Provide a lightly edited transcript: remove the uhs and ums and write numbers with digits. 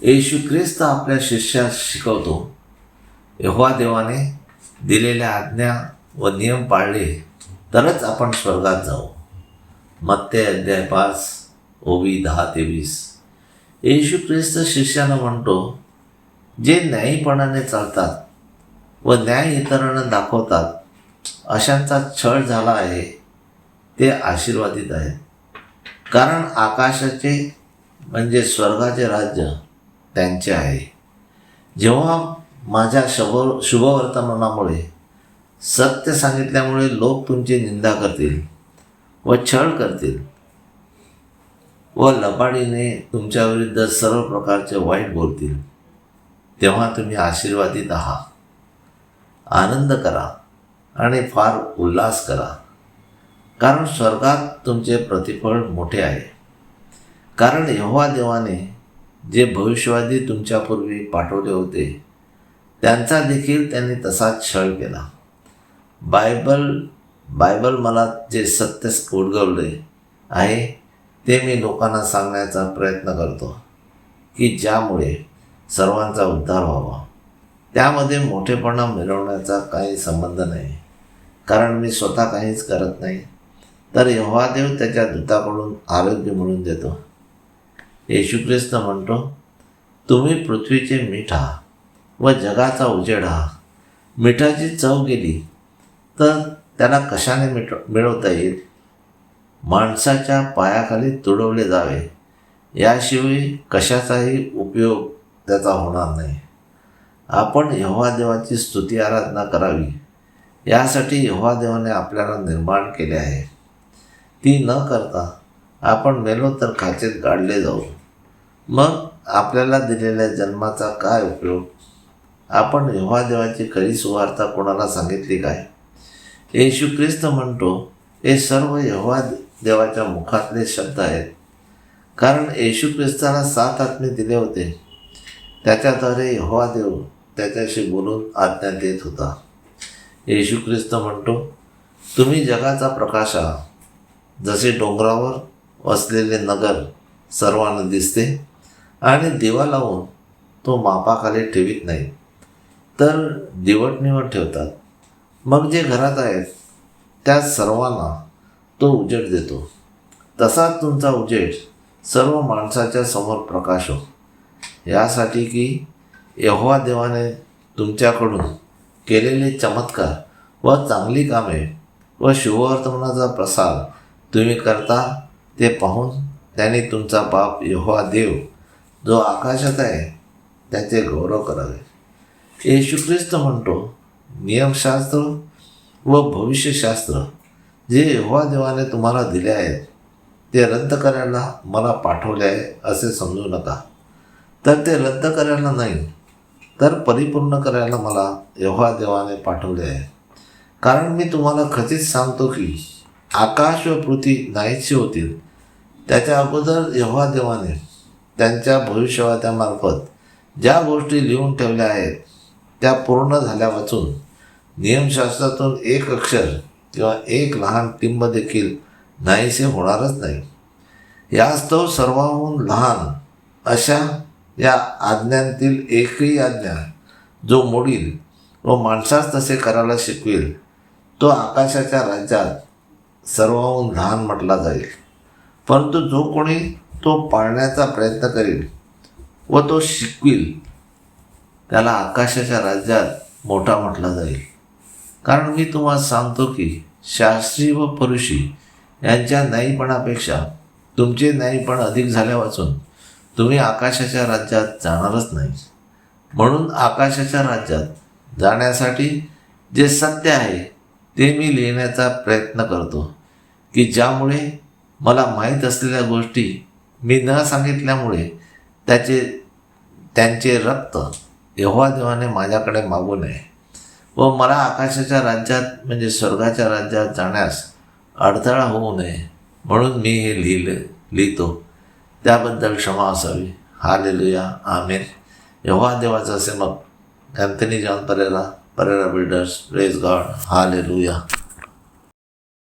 येशू ख्रिस्त आपल्या शिष्यास शिकवतो, यहोवा देवाने दिलेल्या आज्ञा व नियम पाळले तरच आपण स्वर्गात जाऊ. मत्ते अध्याय 5 ओवी 10-20. येशू ख्रिस्त शिष्यानं म्हणतो, जे न्यायीपणाने चालतात व न्याय इतरांना दाखवतात अशांचा छळ झाला आहे ते आशीर्वादित आहेत. कारण आकाशाचे म्हणजे स्वर्गाचे राज्य त्यांचे आहे. जेव्हा माझ्या शुभवर्तमानामुळे सत्य सांगितल्यामुळे लोक तुमची निंदा करतील व छळ करतील व लबाडीने तुमच्याविरुद्ध सर्व प्रकारचे वाईट बोलतील, तेव्हा तुम्ही आशीर्वादित आहात. आनंद करा आणि फार उल्हास करा, कारण स्वर्गात तुमचे प्रतिफळ मोठे आहे. कारण यहोवा देवाने जे भविष्यवादी तुमच्यापूर्वी पाठवले होते त्यांचा देखील त्यांनी तसाच छळ केला. बायबल मला जे सत्य उलगवले आहे ते मी लोकांना सांगण्याचा प्रयत्न करतो की ज्यामुळे सर्वांचा उद्धार व्हावा. त्यामध्ये मोठेपणा मिळवण्याचा काही संबंध नाही, कारण मी स्वतः काहीच करत नाही, तर यहोवा देव त्याच्या दूताकडून आरोग्य मिळवून देतो. येशू ख्रिस्त म्हणतो, तुम्ही पृथ्वीचे मीठ आहात व जगाचा उजेड आहात. मिठाची चव गेली तर त्याला कशाने मिळवता येईल? माणसाच्या पायाखाली तुडवले जावे, याशिवाय कशाचाही उपयोग त्याचा होणार नाही. आपण यहोवा देवाची स्तुती आराधना करावी, यासाठी यहोवा देवाने आपल्याला निर्माण केले आहे. ती न करता आपण मेलो तर खाचेत गाडले जाऊ. मग आपल्याला दिलेल्या जन्माचा काय उपयोग? आपण यहोवा देवाची खरी सुवार्ता कोणाला सांगितली काय? येशू ख्रिस्त म्हणतो, हे सर्व यहोवा देवाच्या मुखातले शब्द आहेत. कारण येशू ख्रिस्ताला 7 आत्मे दिले होते, त्याच्याद्वारे यहोवा देव त्याच्याशी बोलून आज्ञा देत होता. येशू ख्रिस्त म्हणतो, तुम्ही जगाचा प्रकाश आहात. जसे डोंगरावर वसलेले नगर सर्वांना दिसते आणि दिवा लावून तो मापाखाली ठेवीत नाही, तर दिवटणीवर ठेवतात. मग जे घरात आहेत त्या सर्वांना तो उजेड देतो. तसाच तुमचा उजेड सर्व माणसाच्या समोर प्रकाश हो, यासाठी की यहोवा देवाने तुमच्याकडून केलेले चमत्कार व चांगली कामे व शुभवर्तमानाचा प्रसार तुम्ही करता ते पाहून त्याने तुमचा बाप यहोवा देव जो आकाशात आहे त्याचे गौरव करावे. येशू ख्रिस्त म्हणतो, नियमशास्त्र व भविष्यशास्त्र जे यहोवा देवाने तुम्हाला दिले आहेत ते रद्द करायला मला पाठवले आहे असे समजू नका. तर ते रद्द करायला नाही, तर परिपूर्ण करायला मला यहोवा देवाने पाठवले आहे. कारण मी तुम्हाला खचित सांगतो की आकाश व पृथ्वी नाहीशी होतील, त्याच्या अगोदर यहोवा देवाने त्यांच्या भविष्यवाद्यामार्फत ज्या गोष्टी लिहून ठेवल्या आहेत त्या पूर्ण झाल्या वाचून नियमशास्त्रातून एक अक्षर किंवा एक लहान टिंब देखील नाहीसे होणारच नाही. यास्तव सर्वाहून लहान अशा या आज्ञांतील एकही आज्ञा जो मोडील व माणसास तसे करायला शिकवेल तो आकाशाच्या राज्यात सर्वाहून लहान म्हटला जाईल. परंतु जो कोणी तो पाळण्याचा प्रयत्न करेल व तो शिकविल त्याला आकाशाच्या राज्यात मोठा म्हटला जाईल. कारण मी तुम्हाला सांगतो की शास्त्री व फरीसी यांच्या न्यायीपणापेक्षा तुमचे न्यायीपण अधिक झाल्या वाचून तुम्ही आकाशाच्या राज्यात जाणारच नाही. म्हणून आकाशाच्या राज्यात जाण्यासाठी जे सत्य आहे ते मी लिहिण्याचा प्रयत्न करतो, की ज्यामुळे मला माहीत असलेल्या गोष्टी मी न सांगितल्यामुळे त्यांचे रक्त यहोवा देवाने माझ्याकडे मागू नये व मला आकाशाच्या राज्यात म्हणजे स्वर्गाच्या राज्यात जाण्यास अडथळा होऊ नये म्हणून मी हे लिहितो. त्याबद्दल क्षमा असावी. हालेलुया, आमेन. यहोवा देवाचा सेवक Anthony John Pereira builders. Praise God. Hallelujah.